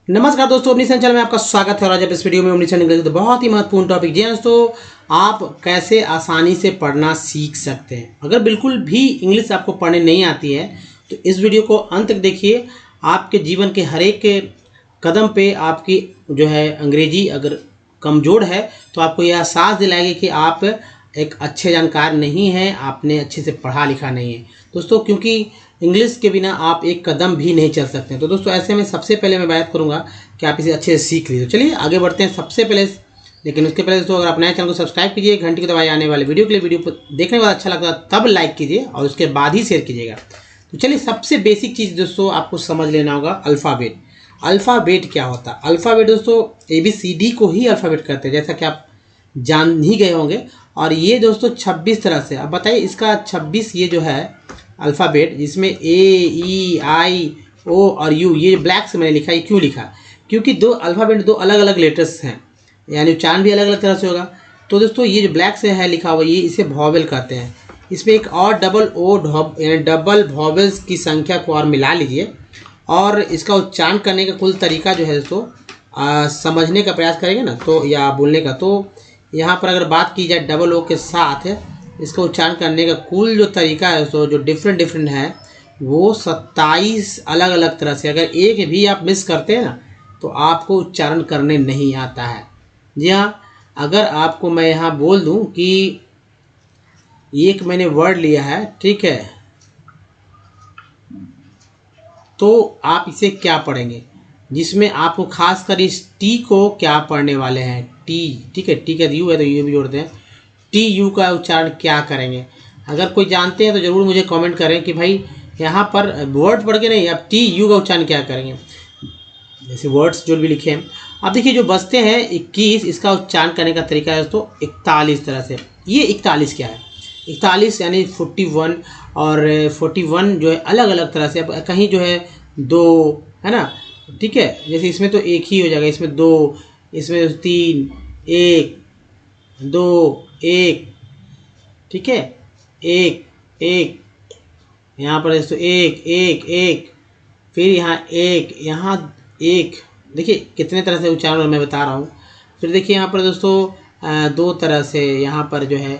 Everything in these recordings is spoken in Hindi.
नमस्कार दोस्तों, अपनी चैनल में आपका स्वागत है। और आज आप इस वीडियो में अपनी चैनल के बहुत ही महत्वपूर्ण टॉपिक जी दोस्तों, आप कैसे आसानी से पढ़ना सीख सकते हैं। अगर बिल्कुल भी इंग्लिश आपको पढ़ने नहीं आती है तो इस वीडियो को अंत तक देखिए। आपके जीवन के हर एक कदम पे आपकी जो है अंग्रेजी अगर कमज़ोर है तो आपको यह एहसास दिलाएगी कि आप एक अच्छे जानकार नहीं हैं, आपने अच्छे से पढ़ा लिखा नहीं है दोस्तों, क्योंकि इंग्लिश के बिना आप एक कदम भी नहीं चल सकते। तो दोस्तों ऐसे में सबसे पहले मैं बात करूंगा कि आप इसे अच्छे से सीख लीजिए। चलिए आगे बढ़ते हैं सबसे पहले, लेकिन उसके पहले दोस्तों अगर आप नए चैनल को सब्सक्राइब कीजिए, घंटी को दबाइए, आने वाले वीडियो के लिए वीडियो को देखने के बाद अच्छा लगता है तब लाइक कीजिए और उसके बाद ही शेयर कीजिएगा। तो चलिए सबसे बेसिक चीज़ दोस्तों आपको समझ लेना होगा, अल्फ़ाबेट। अल्फ़ाबेट क्या होता है? अल्फ़ाबेट दोस्तों ABCD को ही अल्फ़ाबेट कहते हैं, जैसा कि आप जान ही गए होंगे। और ये दोस्तों 26 तरह से, अब बताइए इसका 26 ये जो है अल्फ़ाबेट, जिसमें A, E, I, O और U, ये ब्लैक से मैंने लिखा, ये क्यों लिखा? क्योंकि दो अल्फ़ाबेट दो अलग अलग लेटर्स हैं, यानी उच्चारण भी अलग अलग तरह से होगा। तो दोस्तों ये जो ब्लैक से है लिखा हुआ, ये इसे वॉवेल कहते हैं। इसमें एक और डबल वॉवेल्स की संख्या को और मिला लीजिए और इसका उच्चारण करने का कुल तरीका जो है दोस्तों समझने का प्रयास करेंगे ना, तो या बोलने का, तो यहाँ पर अगर बात की जाए डबल O के साथ इसका उच्चारण करने का कुल जो तरीका है दोस्तों, जो डिफरेंट है, वो 27 अलग अलग तरह से। अगर एक भी आप मिस करते हैं ना तो आपको उच्चारण करने नहीं आता है। जी हाँ, अगर आपको मैं यहाँ बोल दूँ कि एक मैंने वर्ड लिया है, ठीक है, तो आप इसे क्या पढ़ेंगे, जिसमें आपको खासकर इस टी को क्या पढ़ने वाले हैं, टी, ठीक है, टी का यू है तो यू भी जोड़ते हैं, TU का उच्चारण क्या करेंगे। अगर कोई जानते हैं तो ज़रूर मुझे कमेंट करें कि भाई यहाँ पर वर्ड पढ़ के नहीं, अब TU का उच्चारण क्या करेंगे, जैसे वर्ड्स जो भी लिखे हैं। अब देखिए जो बचते हैं 21, इसका उच्चारण करने का तरीका है दोस्तों 41 तरह से। ये 41 क्या है? 41 यानी 41, और 41 जो है अलग अलग तरह से। अब कहीं जो है 2 है ना, ठीक है, जैसे इसमें तो एक ही हो जाएगा, इसमें 2, इसमें 3, 1, 2, 1, ठीक है, 1, 1, यहाँ पर दोस्तों 1, 1, 1, फिर यहाँ 1, यहाँ 1, देखिए कितने तरह से उच्चारण मैं बता रहा हूँ। फिर देखिए यहाँ पर दोस्तों 2 तरह से, यहाँ पर जो है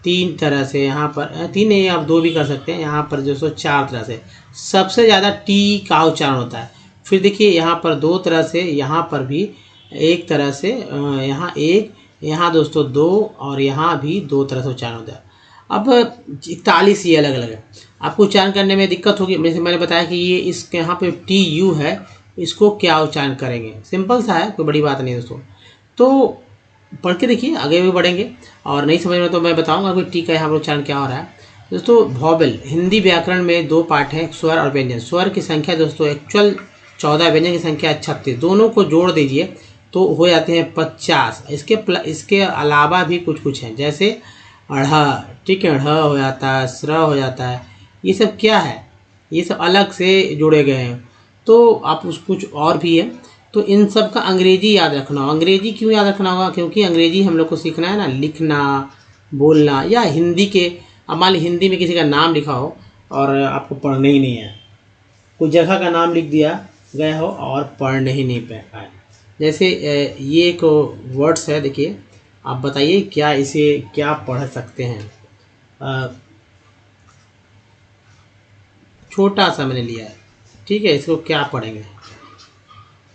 3 तरह से, यहाँ पर 3 नहीं, आप 2 भी कर सकते हैं। यहाँ पर दोस्तों 4 तरह से सबसे ज़्यादा टी का उच्चारण होता है। फिर देखिए यहाँ पर 2 तरह से, यहाँ पर भी 1 तरह से, यहाँ 1, यहाँ दोस्तों 2, और यहाँ भी 2 तरह से उच्चारण होता है। अब 41 ये अलग अलग है, आपको उच्चारण करने में दिक्कत होगी। जैसे मैंने बताया कि ये इस यहाँ पे TU है, इसको क्या उच्चारण करेंगे, सिंपल सा है, कोई बड़ी बात नहीं दोस्तों। तो पढ़ के देखिए, आगे भी बढ़ेंगे, और नहीं समझ में तो मैं बताऊंगा कोई टी का यहाँ पर उच्चारण क्या हो रहा है दोस्तों। वॉवेल, हिंदी व्याकरण में 2 पार्ट हैं, स्वर और व्यंजन। स्वर की संख्या दोस्तों एक्चुअल 14, व्यंजन की संख्या 36, दोनों को जोड़ दीजिए तो हो जाते हैं 50। इसके अलावा भी कुछ हैं, जैसे अढ़, ठीक है, ढ़ हो जाता है, स्र हो जाता है, ये सब क्या है, ये सब अलग से जोड़े गए हैं। तो आप उस कुछ और भी है, तो इन सब का अंग्रेजी याद रखना होगा। अंग्रेजी क्यों याद रखना होगा? क्योंकि अंग्रेजी हम लोग को सीखना है ना, लिखना, बोलना, या हिंदी के, अब मान ली हिंदी में किसी का नाम लिखा हो और आपको पढ़ना ही नहीं है, कोई जगह का नाम लिख दिया गया हो और पढ़ने ही नहीं पाए, जैसे ये एक वर्ड्स है, देखिए आप बताइए क्या इसे क्या पढ़ सकते हैं। छोटा सा मैंने लिया है, ठीक है, इसको क्या पढ़ेंगे?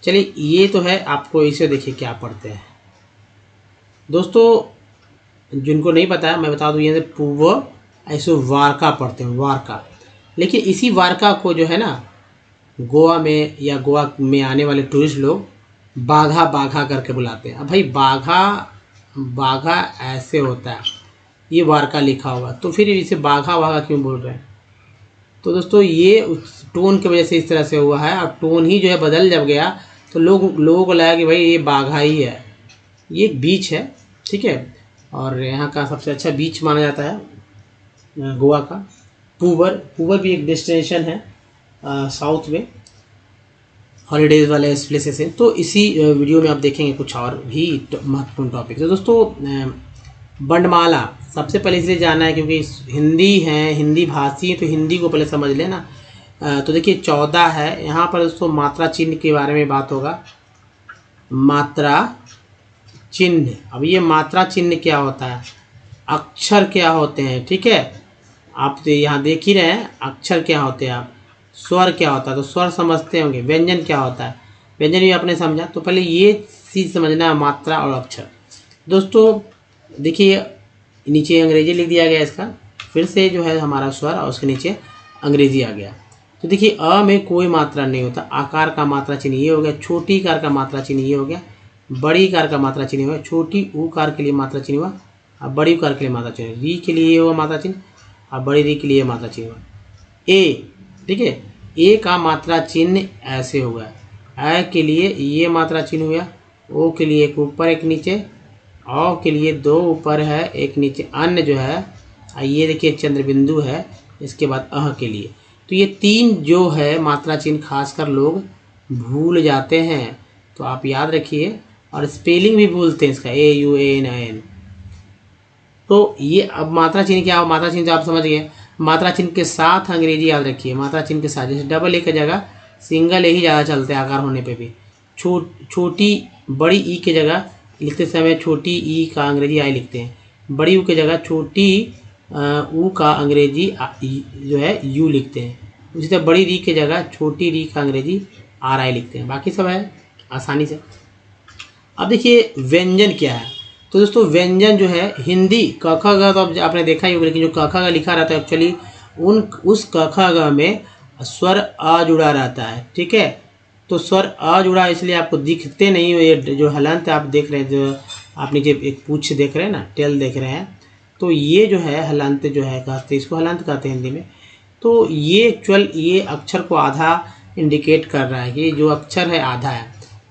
चलिए ये तो है, आपको इसे देखिए क्या पढ़ते हैं दोस्तों। जिनको नहीं पता है मैं बता दूँ, ये पूर्व ऐसे वारका पढ़ते हैं, वारका। लेकिन इसी वारका को जो है ना, गोवा में या गोवा में आने वाले टूरिस्ट लोग बाघा बाघा करके बुलाते हैं। अब भाई बाघा बाघा ऐसे होता है, ये वारका लिखा होगा, तो फिर इसे बाघा बाघा क्यों बोल रहे हैं? तो दोस्तों ये टोन की वजह से इस तरह से हुआ है, और टोन ही जो है बदल जब गया तो लोगों को लगा कि भाई ये बाघा ही है। ये एक बीच है, ठीक है, और यहाँ का सबसे अच्छा बीच माना जाता है गोवा का पूवर भी एक डेस्टिनेशन है साउथ में, हॉलीडेज़ वाले प्लेसेस हैं। तो इसी वीडियो में आप देखेंगे कुछ और भी महत्वपूर्ण टॉपिक। तो दोस्तों बंडमाला सबसे पहले इसलिए जानना है क्योंकि हिंदी है, हिंदी भाषी, तो हिंदी को पहले समझ लेना। तो देखिए 14 है यहाँ पर दोस्तों। मात्रा चिन्ह के बारे में बात होगा, मात्रा चिन्ह। अब ये मात्रा चिन्ह क्या होता है, अक्षर क्या होते हैं, ठीक है। आप तो यहाँ देख ही रहे हैं अक्षर क्या होते हैं, आप स्वर क्या होता है, तो स्वर समझते होंगे। व्यंजन क्या होता है, व्यंजन भी आपने समझा। तो पहले ये चीज़ समझना है, मात्रा और अक्षर। दोस्तों देखिए नीचे अंग्रेजी लिख दिया गया इसका, फिर से जो है हमारा स्वर और उसके नीचे अंग्रेजी आ गया। तो देखिए अ में कोई मात्रा नहीं होता, आकार का मात्रा चिन्ह ये हो गया, छोटी कार का मात्रा चिन्ह ये हो गया, बड़ी कार का मात्रा चिन्ह हुआ, छोटी ऊ कार के लिए मात्रा चिन्ह हुआ, और बड़ी कार के लिए मात्रा चिन्ह, री के लिए ये हुआ मात्रा चिन्ह, और बड़ी री के लिए मात्रा चिन्ह हुआ। ए, ठीक है, ए का मात्रा चिन्ह ऐसे होगा, ए के लिए ये मात्रा चिन्ह हुआ, ओ के लिए एक ऊपर एक नीचे, औ के लिए दो ऊपर है एक नीचे, अन्य जो है ये देखिए चंद्र बिंदु है, इसके बाद अह के लिए। तो ये तीन जो है मात्रा चिन्ह खासकर लोग भूल जाते हैं, तो आप याद रखिए। और स्पेलिंग भी भूलते हैं इसका, AUAN। तो ये अब मात्रा चिन्ह क्या हो, मात्रा चिन्ह तो आप समझ गए। मात्रा चिन्ह के साथ अंग्रेजी याद रखिए, मात्रा चिन्ह के साथ, जैसे डबल ए की जगह सिंगल ए ही ज़्यादा चलते हैं आकार होने पे भी। छोटी बड़ी ई की जगह लिखते समय छोटी ई का अंग्रेजी आई लिखते हैं, बड़ी यू की जगह छोटी ऊ का अंग्रेजी जो है यू लिखते हैं। उसी तरह बड़ी री की जगह छोटी री का अंग्रेजी RI लिखते हैं। बाकी सब है आसानी से। अब देखिए व्यंजन क्या है, तो दोस्तों व्यंजन जो है हिंदी क ख ग तो अब आपने देखा ही होगा, लेकिन जो क ख ग लिखा रहता है एक्चुअली उस क ख ग में स्वर अ जुड़ा रहता है, ठीक है। तो स्वर अ जुड़ा इसलिए आपको दिखते नहीं हो। ये जो हलंत आप देख रहे हैं, जो आप नीचे एक पूछ देख रहे हैं ना, टेल देख रहे हैं, तो ये जो है हलंत जो है कहते हैं, इसको हलंत कहते हैं हिंदी में। तो ये एक्चुअल ये अक्षर को आधा इंडिकेट कर रहा है कि जो अक्षर है आधा है।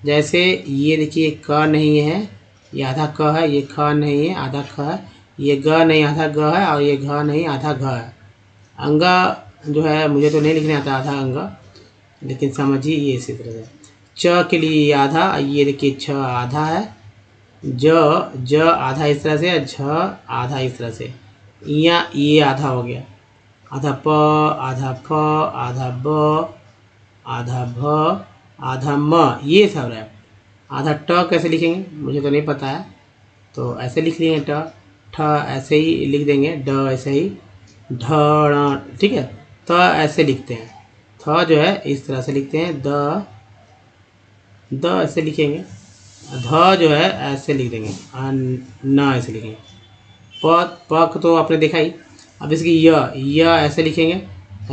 जैसे ये देखिए क नहीं है, ये आधा क है, ये ख नहीं है आधा ख है, ये ग नहीं आधा ग है, और ये घ नहीं आधा घ है। अंगा जो है मुझे तो नहीं लिखने आता आधा अंगा, लेकिन समझिए ये इसी तरह से। च के लिए ये आधा, ये देखिए छ आधा है, ज आधा इस तरह से, झ आधा इस तरह से, ये आधा हो गया, आधा प आधा फ आधा ब आधा भ आधा म, ये सब है। आधा ट कैसे लिखेंगे मुझे तो नहीं पता है, तो ऐसे लिख लेंगे ट, ठ ऐसे ही लिख देंगे, ड ऐसे ही, ढ ण, ठीक है। त ऐसे लिखते हैं, थ जो है इस तरह से लिखते हैं, द ऐसे लिखेंगे, ध जो है ऐसे लिख देंगे, न ऐसे लिखेंगे, प तो आपने देखा ही। अब इसकी य ऐसे लिखेंगे,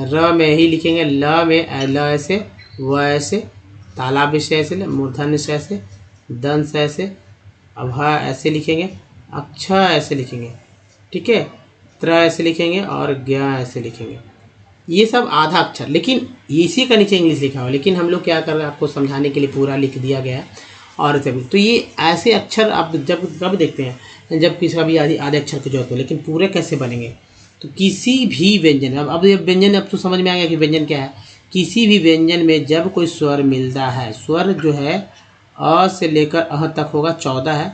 र में ही लिखेंगे, ल में ल ऐसे, व ऐसे, तालाब से ऐसे, मूर्धन्य से ऐसे, दंश ऐसे, अब ह ऐसे लिखेंगे, अक्ष ऐसे लिखेंगे, ठीक है, त्र ऐसे लिखेंगे, और ज्ञ ऐसे लिखेंगे। ये सब आधा अक्षर, लेकिन इसी का नीचे इंग्लिश लिखा हुआ, लेकिन हम लोग क्या कर रहे हैं आपको समझाने के लिए पूरा लिख दिया गया है। और तो ये ऐसे अक्षर आप जब कब देखते हैं, जब किसी का भी आधे अक्षर की जरूरत हो, लेकिन पूरे कैसे बनेंगे, तो किसी भी व्यंजन, अब ये व्यंजन अब तो समझ में आ गया कि व्यंजन क्या है। किसी भी व्यंजन में जब कोई स्वर मिलता है, स्वर जो है अ से लेकर अह तक होगा 14 है,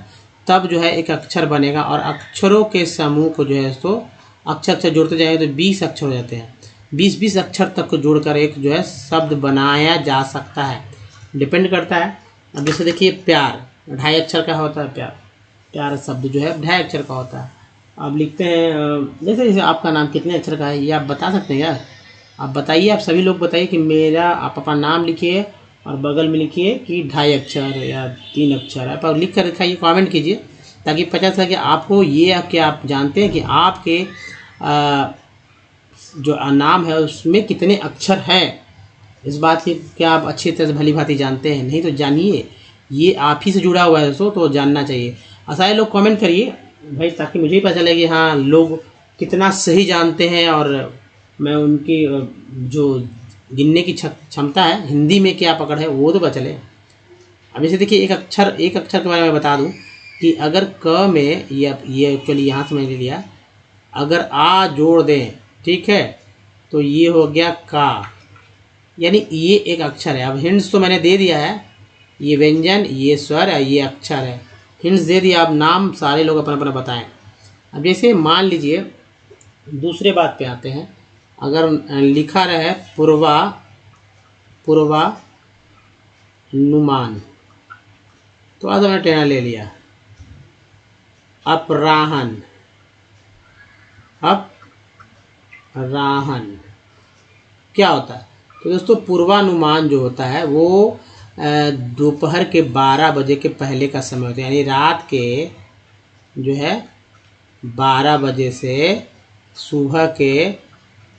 तब जो है एक अक्षर बनेगा, और अक्षरों के समूह को जो है तो अक्षर जोड़ते जाएंगे तो 20 अक्षर हो जाते हैं। 20 अक्षर तक को जोड़कर एक जो है शब्द बनाया जा सकता है, डिपेंड करता है। अब जैसे देखिए प्यार 2.5 अक्षर का होता है, प्यार शब्द जो है 2.5 अक्षर का होता है। आप लिखते हैं जैसे आपका नाम कितने अक्षर का है ये आप बता सकते हैं यार, आप बताइए, आप सभी लोग बताइए कि मेरा, आप अपना नाम लिखिए और बगल में लिखिए कि 2.5 अक्षर या 3 अक्षर है, पर लिख कर दिखाइए, कमेंट कीजिए, ताकि पता चले कि आपको ये कि आप जानते हैं कि आपके जो नाम है उसमें कितने अक्षर हैं। इस बात की क्या आप अच्छी तरह से भली भांति जानते हैं? नहीं तो जानिए, ये आप ही से जुड़ा हुआ है दोस्तों, तो जानना चाहिए। सारे लोग कमेंट करिए भाई, ताकि मुझे ही पता चले कि हाँ लोग कितना सही जानते हैं, और मैं उनकी जो गिनने की क्षमता है, हिंदी में क्या पकड़ है वो तो पता चले। अब जैसे देखिए एक अक्षर के बारे में बता दूं कि अगर क में ये एक्चुअली यहाँ से मैंने लिया, अगर आ जोड़ दें, ठीक है, तो ये हो गया का, यानी ये एक अक्षर है। अब हिंट्स तो मैंने दे दिया है, ये व्यंजन, ये स्वर है, ये अक्षर है, हिंट्स दे दिया। अब नाम सारे लोग अपना अपना बताएं। अब जैसे मान लीजिए दूसरे बात पे आते हैं, अगर लिखा रहे पूर्वानुमान, तो आज हमने टेढ़ा ले लिया। अपराहन, अपराहन क्या होता है? तो दोस्तों पूर्वानुमान जो होता है वो दोपहर के 12 बजे के पहले का समय होता है, यानी रात के जो है 12 बजे से सुबह के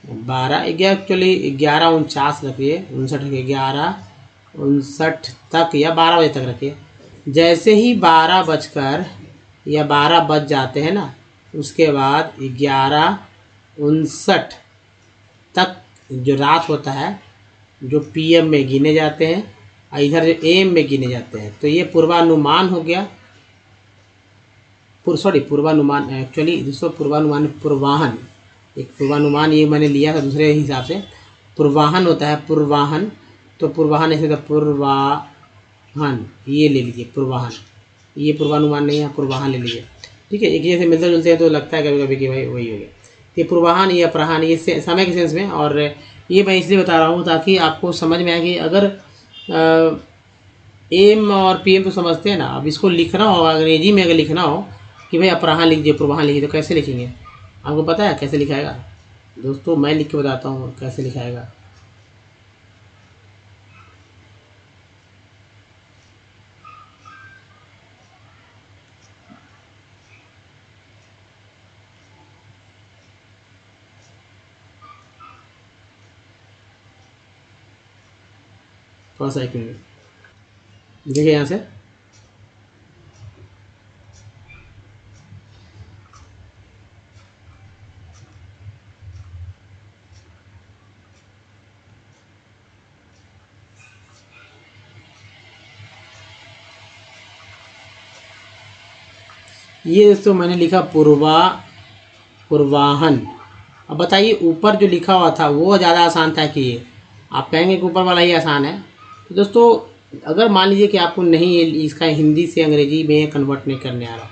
11:49 रखिए, 59 रखिए, 11:59 तक या 12 बजे तक रखिए। जैसे ही 12 बजकर या 12 बज जाते हैं ना, उसके बाद 11:59 तक जो रात होता है जो PM में गिने जाते हैं और इधर जो AM में गिने जाते हैं। तो ये पूर्वानुमान हो गया। पूर्वानुमान एक्चुअली दोस्तों पूर्वानुमान पूर्वाहन, एक पूर्वानुमान ये मैंने लिया था दूसरे हिसाब से। पूर्वाहन होता है पूर्वाहन, तो पूर्वाहन ऐसे था पूर्वाहन, ये ले लीजिए पूर्वाहन, ये पूर्वानुमान नहीं है, पूर्वाहन ले लीजिए। ठीक है, एक जैसे मिलते जुलते हैं तो लगता है कभी कभी कि भाई वही हो गया। ये पूर्वाहन, ये अपराहन, ये समय के सेंस में। और ये मैं इसलिए बता रहा हूँ ताकि आपको समझ में आए कि अगर AM और PM तो समझते हैं ना, अब इसको लिखना हो अंग्रेजी में, अगर लिखना हो कि भाई अपराहन लिख दिए पूर्वाहन लिखिए, तो कैसे लिखेंगे? आपको पता है कैसे लिखाएगा? दोस्तों मैं लिख के बताता हूँ कैसे लिखाएगा। थोड़ा सा एक मिनट देखिए यहाँ से, ये दोस्तों मैंने लिखा पूर्वाहन। अब बताइए ऊपर जो लिखा हुआ था वो ज़्यादा आसान था कि ये? आप कहेंगे कि ऊपर वाला ही आसान है। तो दोस्तों अगर मान लीजिए कि आपको नहीं इसका हिंदी से अंग्रेजी में कन्वर्ट नहीं करने आ रहा,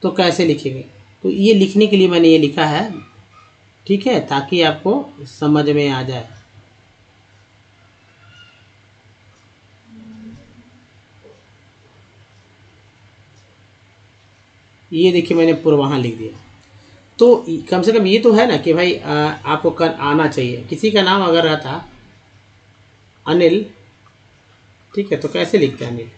तो कैसे लिखेंगे? तो ये लिखने के लिए मैंने ये लिखा है, ठीक है, ताकि आपको समझ में आ जाए। ये देखिए मैंने पूर्वाहन लिख दिया। तो कम से कम ये तो है ना कि भाई आपको आना चाहिए। किसी का नाम अगर रहता अनिल, ठीक है, तो कैसे लिखते हैं अनिल?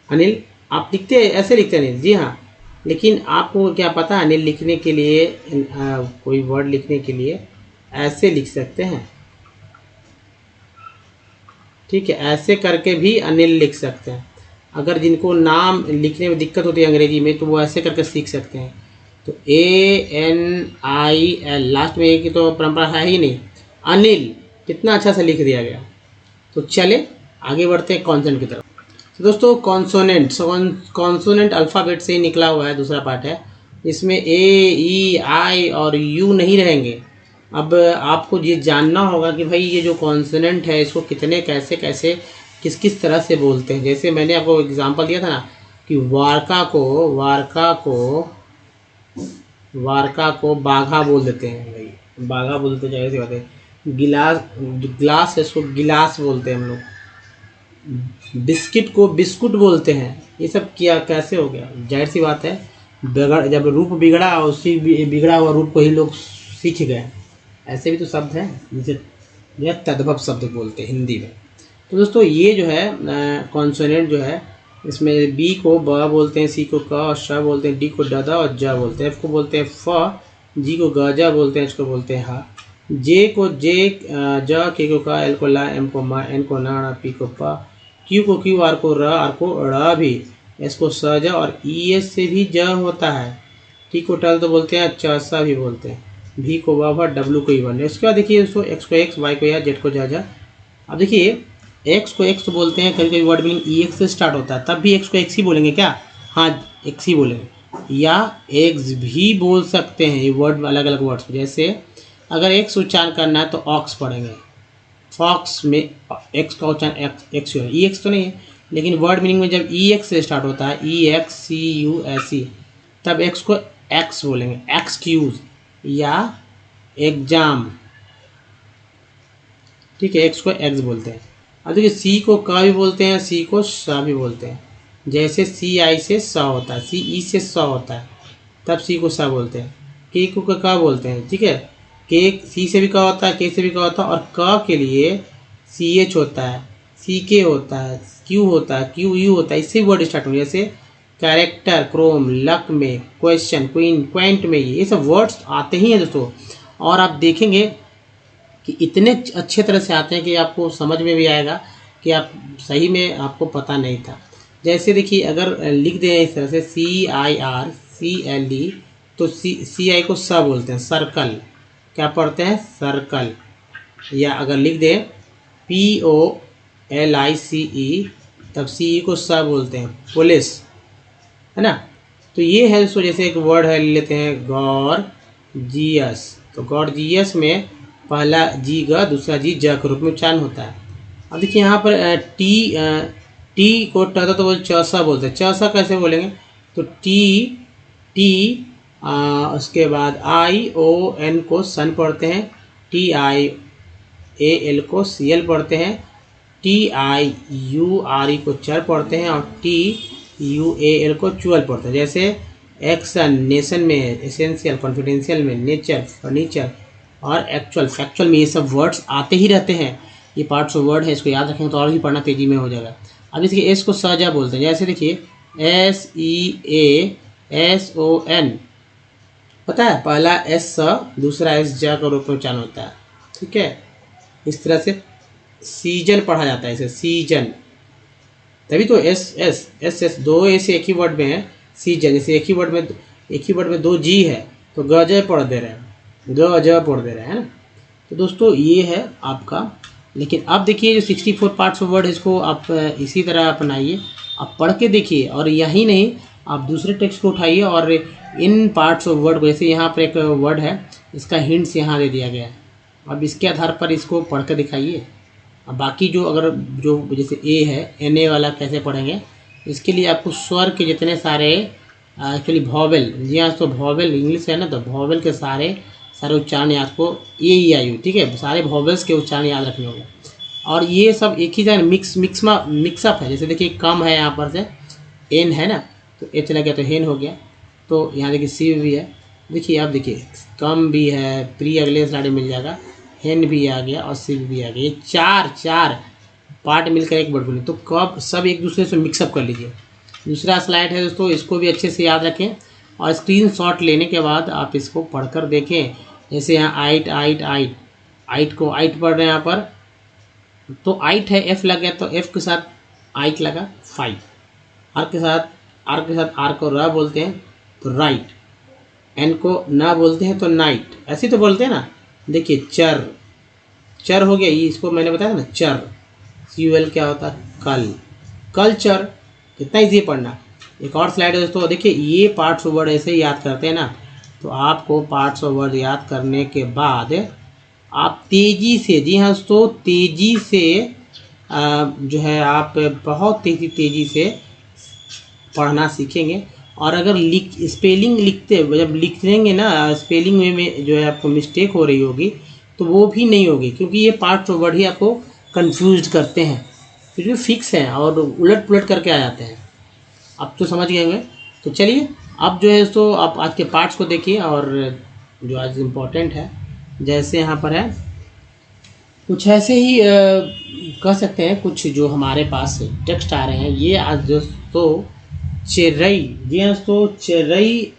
अनिल आप लिखते ऐसे लिखते हैं अनिल, जी हाँ। लेकिन आपको क्या पता अनिल लिखने के लिए कोई वर्ड लिखने के लिए ऐसे लिख सकते हैं, ठीक है, ऐसे करके भी अनिल लिख सकते हैं। अगर जिनको नाम लिखने में दिक्कत होती है अंग्रेजी में, तो वो ऐसे करके सीख सकते हैं। तो ANIL लास्ट में एक तो परंपरा है ही नहीं। अनिल कितना अच्छा से लिख दिया गया। तो चले आगे बढ़ते हैं कॉन्सोनेंट की तरफ। तो दोस्तों कॉन्सोनेंट अल्फ़ाबेट से ही निकला हुआ है, दूसरा पार्ट है। इसमें A, E, I और U नहीं रहेंगे। अब आपको ये जानना होगा कि भाई ये जो कॉन्सोनेंट है इसको कितने कैसे कैसे किस किस तरह से बोलते हैं। जैसे मैंने आपको एग्जांपल दिया था ना कि वारका को बाघा बोल देते हैं, भाई बाघा बोलते हैं, ऐसी बात है। गिलास है इसको गिलास बोलते हैं हम लोग। बिस्किट को बिस्कुट बोलते हैं। ये सब क्या कैसे हो गया? जाहिर सी बात है, जब रूप बिगड़ा, उसी बिगड़ा हुआ रूप को ही लोग सीख गए। ऐसे भी तो शब्द हैं जिसे तद्भव शब्द बोलते हैं हिंदी में। तो दोस्तों ये जो है कॉन्सोनेंट जो है, इसमें बी को ब बोलते हैं, सी को क और श बोलते हैं, डी को डदा और ज बोलते हैं, एफ को बोलते हैं फ, जी को गजा बोलते हैं, एच को बोलते हैं हा, जे को जे ज, के को का, एल को ला, एम को मा, एन को ना, पी को पा, क्यू को क्यू, आर को र, आर को ड़ भी, एस को स ज और ई एस से भी ज होता है, टी को टल तो बोलते हैं, च सा भी बोलते हैं, भी को व, डब्लू को ई वन। उसके बाद देखिए दोस्तों एक्स को एक्स, वाई को या, जेड को जा। अब देखिए एक्स को एक्स तो बोलते हैं, कभी कभी वर्ड मीनिंग ई एक्स से स्टार्ट होता है, तब भी एक्स को एक्स ही बोलेंगे क्या? हाँ एक्स ही बोलेंगे, या एक्स भी बोल सकते हैं। ये वर्ड अलग अलग वर्ड्स, जैसे अगर एक्स उच्चारण करना है तो ऑक्स पढ़ेंगे, फॉक्स में एक्स का उच्चारण एक्स हो, ई एक्स तो नहीं है, लेकिन वर्ड मीनिंग में जब ई एक्स से स्टार्ट होता है, EXCUSE, तब एक्स को एक्स बोलेंगे, एक्सक्यूज या एग्जाम, ठीक है, एक्स को एक्स बोलते हैं। अब देखिए सी को क भी बोलते हैं, सी को स भी बोलते हैं। जैसे सी आई से स होता है, सी ई से स होता है, तब सी को स बोलते हैं। के को क बोलते हैं, ठीक है, के सी से भी क होता है, के से भी क होता है, और क के लिए सी एच होता है, सी के होता है, क्यू होता है, क्यू यू होता है, इससे वर्ड स्टार्ट होंगे। जैसे कैरेक्टर, क्रोम, लक में, क्वेश्चन, क्वीन, क्वेंट में, ये सब वर्ड्स आते ही हैं दोस्तों। और आप देखेंगे कि इतने अच्छे तरह से आते हैं कि आपको समझ में भी आएगा कि आप सही में आपको पता नहीं था। जैसे देखिए अगर लिख दें इस तरह से CIRCLE, तो सी आई को स बोलते हैं, सर्कल, क्या पढ़ते हैं, सर्कल। या अगर लिख दें POLICE, तब CE को स बोलते हैं, पुलिस, है ना। तो ये है दोस्तों। जैसे एक वर्ड है, लेते हैं गॉर्जियस, तो गॉर्जियस में पहला जी ग, दूसरा जी ज के रूप में उच्चारण होता है। अब देखिए यहाँ पर टी को ट तो बोल चौसा बोलते हैं, चौसा कैसे बोलेंगे, तो टी उसके बाद ION को सन पढ़ते हैं, TIAL को CL पढ़ते हैं, TIURE को चर पढ़ते हैं, और TUAL को चुअल पढ़ते हैं। जैसे एक्शन, नेशन में, एसेंशियल, कॉन्फिडेंशियल में, नेचर, फर्नीचर, और एक्चुअल, फैक्चुअल में, ये सब वर्ड्स आते ही रहते हैं। ये पार्ट्स ऑफ वर्ड है, इसको याद रखेंगे तो और भी पढ़ना तेजी में हो जाएगा। अब इसके एस को सजा बोलते हैं। जैसे देखिए SEASON, पता है, पहला एस स, दूसरा एस ज का रूप में उच्चारण होता है, ठीक है। इस तरह से सीजन पढ़ा जाता है, इसे सीजन, तभी तो एस दो ऐसे एक ही वर्ड में है, सीजन। जैसे एक ही वर्ड में दो जी है, तो गज पढ़ दे रहे हैं, गज पढ़ दे रहे हैं, है ना। तो दोस्तों ये है आपका। लेकिन अब देखिए जो 64 पार्ट्स ऑफ वर्ड है, इसको आप इसी तरह अपनाइए, आप पढ़ के देखिए, और यही नहीं, आप दूसरे टेक्स्ट को उठाइए और इन पार्ट्स ऑफ वर्ड को, जैसे यहाँ पर एक वर्ड है, इसका हिंट्स यहाँ दे दिया गया है, अब इसके आधार पर इसको पढ़ कर दिखाइए। अब बाकी जो जैसे ए है, NA वाला कैसे पढ़ेंगे, इसके लिए आपको स्वर के जितने सारे एक्चुअली वॉवेल, जी हाँ, तो वॉवेल इंग्लिश है ना, तो वॉवेल के सारे उच्चारण याद को AEIU, ठीक है, सारे वॉवेल्स के उच्चारण याद रखने होंगे। और ये सब एक ही जगह मिक्सअप है। जैसे देखिए कम है, यहाँ पर से एन है ना, तो ए चला गया तो हेन हो गया, तो यहाँ देखिए सी भी है। देखिए आप देखिए कम भी है, प्री अगले स्लाइड में मिल जाएगा, हेन भी आ गया और सिव भी आ गया। ये चार पार्ट मिलकर एक वर्ड बने, तो कब सब एक दूसरे से मिक्सअप कर लीजिए। दूसरा स्लाइड है दोस्तों, इसको भी अच्छे से याद रखें, और स्क्रीनशॉट लेने के बाद आप इसको पढ़कर देखें। जैसे यहाँ आइट को आइट पढ़ रहे हैं यहाँ पर, तो आइट है, एफ लग गया, तो एफ के साथ आइट लगा, 5। आर के साथ आर को र बोलते हैं, तो राइट। एन को ना बोलते हैं तो नाइट, ऐसे तो बोलते हैं ना। देखिए चर हो गया, ये इसको मैंने बताया ना, चर, CUL क्या होता है, कल्चर। कितना ईजी पढ़ना। एक और स्लाइड है दोस्तों, देखिए ये पार्ट्स ऑफ वर्ड ऐसे ही याद करते हैं ना, तो आपको पार्ट्स ऑफ वर्ड याद करने के बाद आप तेज़ी से, जी हाँ दोस्तों, तेज़ी से जो है आप बहुत तेज़ी से पढ़ना सीखेंगे। और अगर स्पेलिंग लिखते, जब लिखेंगे ना, स्पेलिंग में जो है आपको मिस्टेक हो रही होगी, तो वो भी नहीं होगी, क्योंकि ये पार्ट्स ऑफ वर्ड ही आपको कंफ्यूज करते हैं, फिर भी फिक्स हैं और उलट पुलट करके आ जाते हैं। अब तो समझ गए होंगे। तो चलिए अब जो है तो आप आज के पार्ट्स को देखिए, और जो आज इम्पोर्टेंट है, जैसे यहाँ पर है कुछ ऐसे ही कह सकते हैं, कुछ जो हमारे पास टेक्स्ट आ रहे हैं। ये आज दोस्तों चेरई, जी हाँ दोस्तों, चेरई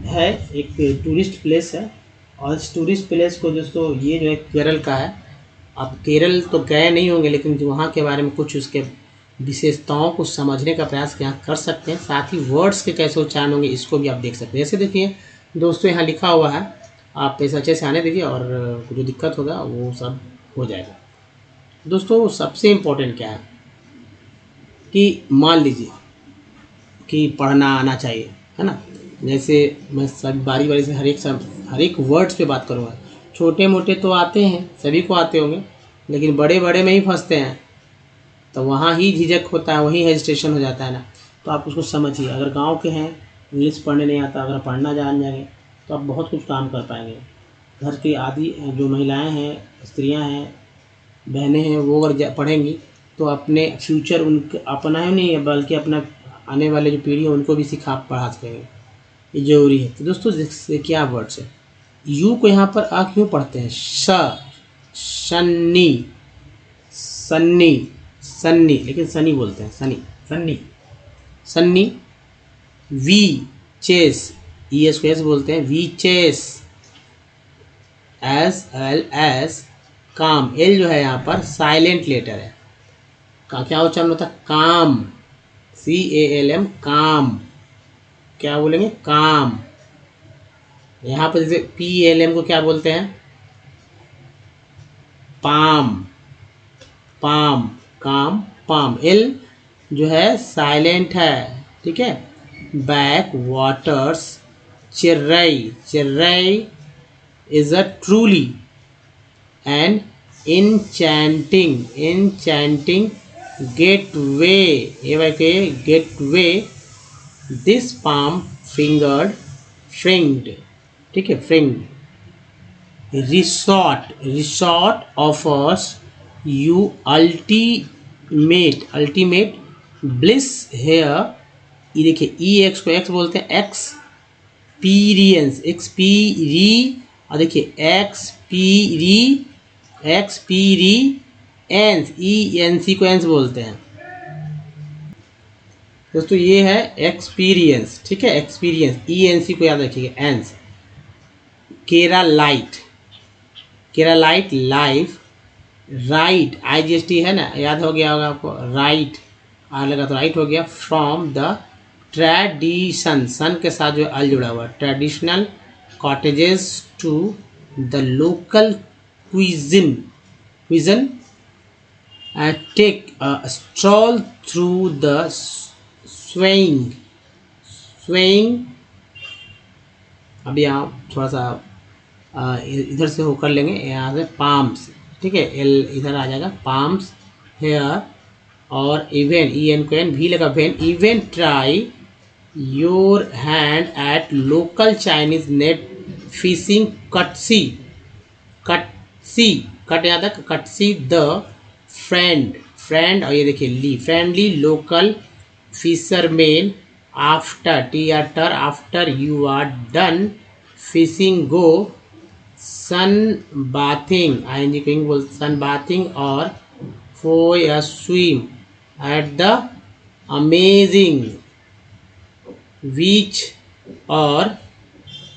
है, एक टूरिस्ट प्लेस है, और इस टूरिस्ट प्लेस को दोस्तों, ये जो है केरल का है। आप केरल तो गए नहीं होंगे, लेकिन वहाँ के बारे में कुछ उसके विशेषताओं को समझने का प्रयास यहाँ कर सकते हैं। साथ ही वर्ड्स के कैसे उच्चारण होंगे, इसको भी आप देख सकते हैं। जैसे देखिए दोस्तों, यहाँ लिखा हुआ है, आप इसे अच्छे से आने दीजिए, और जो दिक्कत होगा वो सब हो जाएगा। दोस्तों सबसे इम्पोर्टेंट क्या है कि मान लीजिए कि पढ़ना आना चाहिए, है ना। जैसे मैं सब बारी से हर एक वर्ड्स पे बात करूँगा। छोटे मोटे तो आते हैं, सभी को आते होंगे, लेकिन बड़े में ही फंसते हैं, तो वहाँ ही झिझक होता है, वहीं हेजिटेशन हो जाता है ना। तो आप उसको समझिए। अगर गांव के हैं, इंग्लिश पढ़ने नहीं आता, अगर पढ़ना जान जाएंगे, तो आप बहुत कुछ काम कर पाएंगे। घर की आदि जो महिलाएं हैं, स्त्रियां हैं, बहनें हैं, वो अगर पढ़ेंगी तो अपने फ्यूचर उनके अपना ही नहीं बल्कि अपना आने वाले जो पीढ़ी है उनको भी पढ़ा सकेंगे। ये जरूरी है। तो दोस्तों जैसे क्या वर्ड्स है, यू को यहाँ पर आ क्यों पढ़ते हैं, शन्नी, सन्नी, सन्नी, लेकिन सनी बोलते हैं, sunny, sunny, sunny. We chase, E S को एस बोलते हैं, we chase, S L S काम, एल जो है यहाँ पर साइलेंट लेटर है, का क्या उच्चारण होता है, काम, सी ए एल एम, काम, क्या बोलेंगे, काम। यहाँ पर जैसे पी एल एम को क्या बोलते हैं, palm, palm, calm, palm. L जो है साइलेंट है, ठीक है। Backwaters, Cherai, Cherai is a truly and enchanting, enchanting gateway, gateway, this palm fingered, fringed, ठीक है, fringed। resort, resort offers you ultimate, ultimate bliss here, ये देखिए ई एक्स को एक्स बोलते हैं, एक्सपीरियंस, एक्सपीरी, और देखिए एक्सपीरियंस, ई एन सी को एंस बोलते हैं दोस्तों, ये है एक्सपीरियंस, ठीक है, एक्सपीरियंस, ई एन सी को याद रखिएगा, एंस। केरालाइट, केरालाइट लाइफ, राइट, आई जी एस टी है ना, याद हो गया होगा आपको, राइट आ लगा तो राइट हो गया, फ्रॉम द ट्रेडिशन, सन के साथ जो अल जुड़ा हुआ, traditional cottages to the local cuisine, cuisine, take a stroll through the swaying, swaying। अभी आप थोड़ा सा इधर से होकर लेंगे, यहाँ से पाम्स, ठीक है, एल इधर आ जाएगा, पाम्स हेयर, और इवन, ई एन को एन, भी लगा वेन, even try your hand at local Chinese net fishing courtesy, courtesy, cut याद है, कटसी द फ्रेंड, फ्रेंड, और ये देखिए ली, friendly local fisherman, after, T R, after you are done fishing go sunbathing, I N G को बोल, सन बाथिंग, और for a swim at the amazing beach, और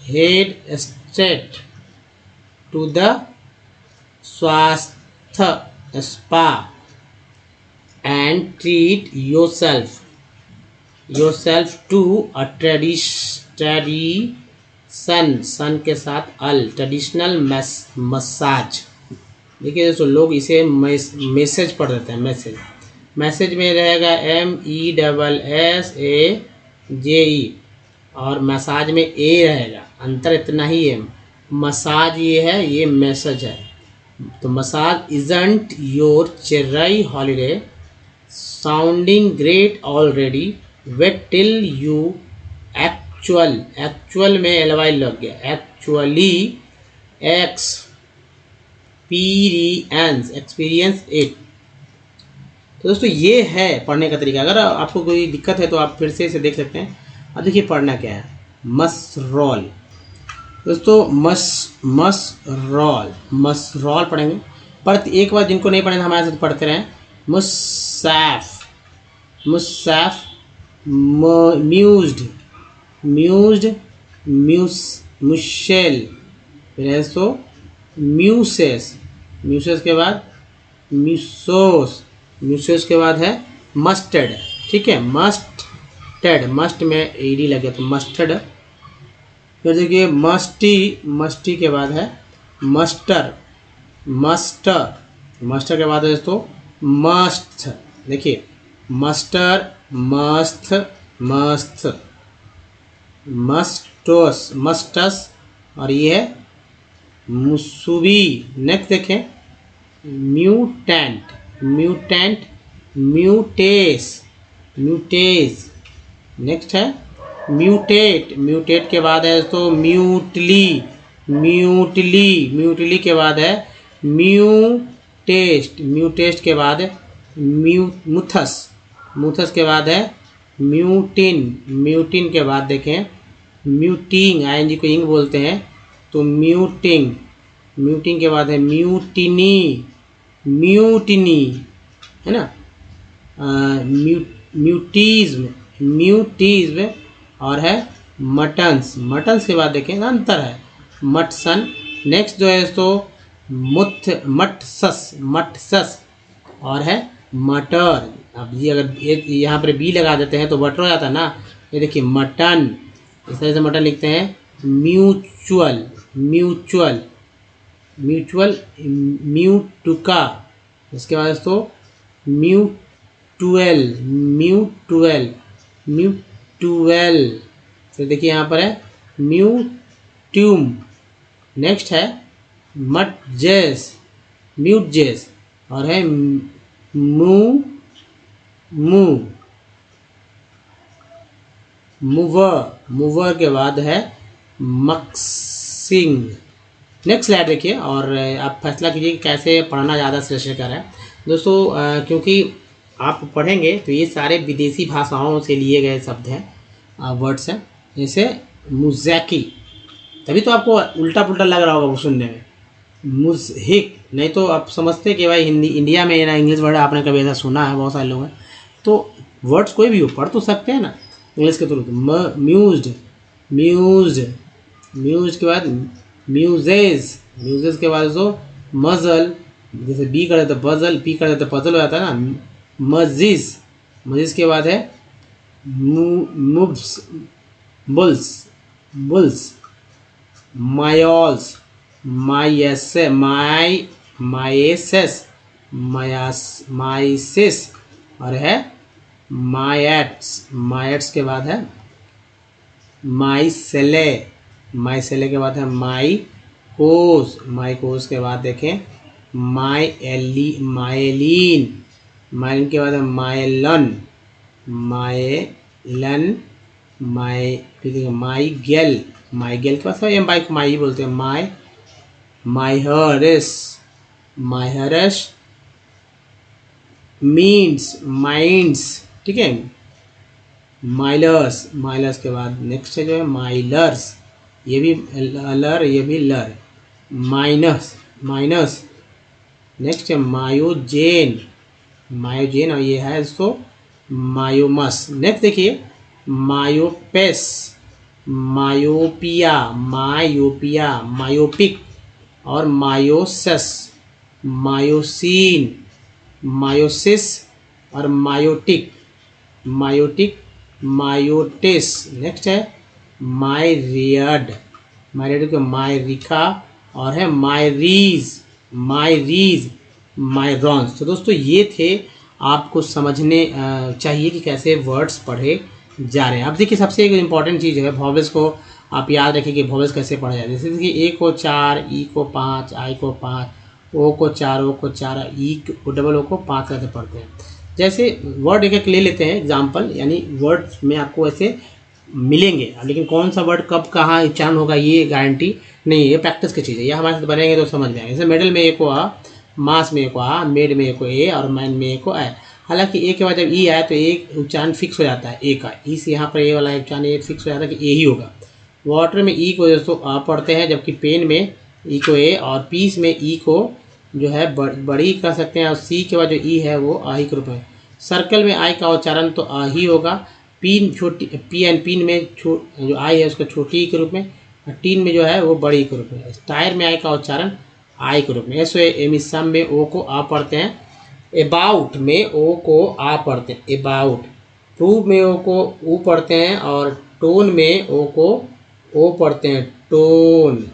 हेड स्ट्रेट to the स्वास्थ्य spa and treat yourself to a tradition, सन के साथ अल, ट्रेडिशनल मसाज। देखिए दोस्तों लोग इसे मैसेज पढ़ देते हैं, मैसेज, मैसेज में रहेगा MESSAJE, और मसाज में ए रहेगा, अंतर इतना ही है, मसाज ये है, ये मैसेज है। तो massage isn't your Cherai holiday sounding great already, wait till you actual, actual में एलवाई लग गया, एक्चुअली एक्सपीरियंस, एक्सपीरियंस इट। तो दोस्तों ये है पढ़ने का तरीका। अगर आपको कोई दिक्कत है तो आप फिर से इसे देख सकते हैं। अब देखिए पढ़ना क्या है, मसरॉल दोस्तों, मसरॉल, मसरॉल पढ़ेंगे, पर एक बार जिनको नहीं पढ़े हमारे साथ पढ़ते रहें। मुसाफ, मुसाफ, म्यूज्ड, म्यूज्ड, मुशेल, फिर तो म्यूसेस, म्यूसेस के बाद म्यूसोस, म्यूसेस के बाद है मस्टर्ड, ठीक है, मस्टर्ड, मस्ट में एडी लगे तो मस्टर्ड। फिर देखिए मस्टी, मस्टी के बाद है मस्टर, मस्टर, मस्टर के बाद है दोस्तों मस्त, देखिए मस्टर, मस्त, मस्त, मस्टोस, मस्टस, और ये है मुसुबी। नेक्स्ट देखें म्यूटेंट, म्यूटेंट, म्यूटेस, म्यूटेस। नेक्स्ट है म्यूटेट, म्यूटेट के बाद है तो म्यूटली, म्यूटली, म्यूटली के बाद है म्यूटेस्ट, म्यूटेस्ट के बाद है मुथस, मुथस के बाद है म्यूटिन, म्यूटिन के बाद देखें म्यूटिंग, आईएनजी को इंग बोलते हैं तो म्यूटिंग, म्यूटिंग के बाद है म्यूटिनी, म्यूटिनी है ना, म्यूटिज्म, म्यूटिज्म और है मटन्स, मटन्स के बाद देखें अंतर है मटसन। नेक्स्ट जो है तो मटसस, मटसस और है मटर। अब ये अगर एक यहाँ पर बी लगा देते हैं तो बटर हो जाता है ना, ये देखिए मटन, इस तरह से मटन लिखते हैं म्यूचुअल, म्यूचुअल, म्यूचुअल, म्यूटुका, इसके बाद तो म्यूटुएल, म्यूटुएल, म्यूटुएल, फिर देखिए यहाँ पर है म्यूट्यूम। नेक्स्ट है मटजेस, म्यूटजेस और है मू मू, मूवर, मूवर के बाद है मक्सिंग। नेक्स्ट स्लाइड देखिए और आप फैसला कीजिए कि कैसे पढ़ना ज़्यादा श्रेष्ठकर है दोस्तों, क्योंकि आप पढ़ेंगे तो ये सारे विदेशी भाषाओं से लिए गए शब्द हैं, वर्ड्स हैं, जैसे मुज़ैकी, तभी तो आपको उल्टा पुल्टा लग रहा होगा वो सुनने में, मुज़हिक, नहीं तो आप समझते कि भाई हिंदी इंडिया में ना इंग्लिश वर्ड आपने कभी ऐसा सुना है, बहुत सारे लोग हैं, तो वर्ड्स कोई भी हो पढ़ तो सकते हैं ना इंग्लिश के थ्रू। म्यूज्ड, म्यूज्ड, म्यूज्ड के बाद म्यूजेज, म्यूजेज के बाद जो मजल, जैसे बी कर देते बजल, पी कर देते पजल हो जाता है ना, मजिज, मजिज के बाद है मुब्स, बुल्स, बुल्स, मायोल्स, मायसे, मायसेस, माइसिस और है मायट्स, मायट्स के बाद है माइसेले, माइसेले के बाद है माइकोस, माइकोस के बाद देखें माइलीन, माइलिन के बाद है माइलन, माइलन, माइगेल, माइगेल के बाद सब एम बाइक माई बोलते हैं, माइहरस, माइहरस, मीन्स, माइंड्स, ठीक है, माइलर्स, माइलर्स के बाद नेक्स्ट है जो है माइलर्स, ये भी लर, ये भी लर, माइनस, माइनस, नेक्स्ट है मायोजेन, मायोजेन और ये है इसको मायोमस। नेक्स्ट देखिए मायोपेस, मायोपिया, मायोपिया, मायोपिक और मायोसस, मायोसिन, मायोसिस और मायोटिक, मायोटिक, मायोटिस। नेक्स्ट है मायरियड, मायरियड को मायरिका और है मायरीज, मायरीज, मायरॉन्स। तो दोस्तों ये थे आपको समझने चाहिए कि कैसे वर्ड्स पढ़े जा रहे हैं। अब देखिए सबसे एक इम्पॉर्टेंट चीज़ है वॉवेल्स को आप याद रखिए कि वॉवेल्स कैसे पढ़े जाते हैं। जैसे कि ए को 4, ई को 5, आई को 5, ओ को 4, ओ को 4, ई को डबल ओ को 5 कैसे पढ़ते हैं। जैसे वर्ड एक एक ले लेते हैं एग्जाम्पल, यानी वर्ड्स में आपको ऐसे मिलेंगे, लेकिन कौन सा वर्ड कब कहाँ उच्चारण होगा ये गारंटी नहीं है, ये प्रैक्टिस की चीज़ है, ये हमारे साथ बनेंगे तो समझ में आएगा। जैसे मेडल में ए को आ, मास में ए को आ, मेड में ए को ए और मैन में ए को आए। हालांकि ए के बाद जब ई आए तो एक उच्चारण फिक्स हो जाता है ए का, ई से यहाँ पर ए वाला उच्चारण ए फिक्स हो जाता है कि ए ही होगा। वाटर में ई को दोस्तों आ पढ़ते हैं, जबकि पेन में ई को ए और पीस में ई को जो है बड़ी कर सकते हैं और सी के बाद जो ई है वो आ ही के रूप में। सर्कल में आई का उच्चारण तो आ ही होगा, पीन छोटी पी एंड पीन में जो आई है उसको छोटी के रूप में, टीन में जो है वो बड़ी के रूप में। टायर में आई का उच्चारण आई के रूप में। एस एम सम में ओ को आ पढ़ते हैं, अबाउट में ओ को आ पढ़ते हैं अबाउट, प्रूव में ओ को ऊ पढ़ते हैं और टोन में ओ को ओ पढ़ते हैं टोन।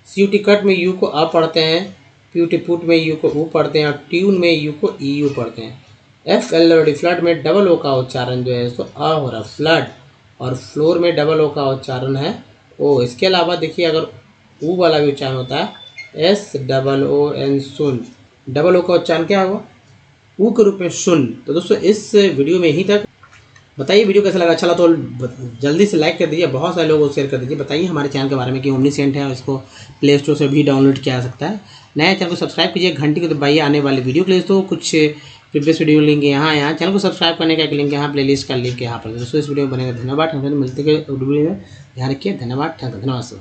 सीयूटी कट में यू को अ पढ़ते हैं, प्यूटी पुट में यू को ऊ पढ़ते हैं और ट्यून में यू को ई यू पढ़ते हैं। एफ एल फ्लड में डबल ओ का उच्चारण जो है तो अ हो रहा है फ्लड, और फ्लोर में डबल ओ का उच्चारण है ओ। इसके अलावा देखिए अगर ऊ वाला भी उच्चारण होता है एस डबल ओ एन सुन, डबल ओ का उच्चारण क्या होगा ऊ के रूप में सुन। तो दोस्तों इस वीडियो में यहीं तक, बताइए वीडियो कैसा लगा, अच्छा लगा तो जल्दी से लाइक कर दीजिए, बहुत सारे लोगों को शेयर कर दीजिए। बताइए हमारे चैनल के बारे में कि ओमनीसेंट है और इसको प्ले स्टोर से भी डाउनलोड किया जा सकता है। नए चैनल को सब्सक्राइब कीजिए, घंटी को दबाइए आने वाले वीडियो के लिए। तो कुछ प्रीवियस वीडियो लिंक यहाँ चैनल को सब्सक्राइब करने का एक लिंक यहाँ, प्लेलिस्ट का लिंक यहाँ पर। दोस्तों इस वीडियो में बनेगा, धन्यवाद। हम मिलते हैं वीडियो में, ध्यान रखिए, धन्यवाद।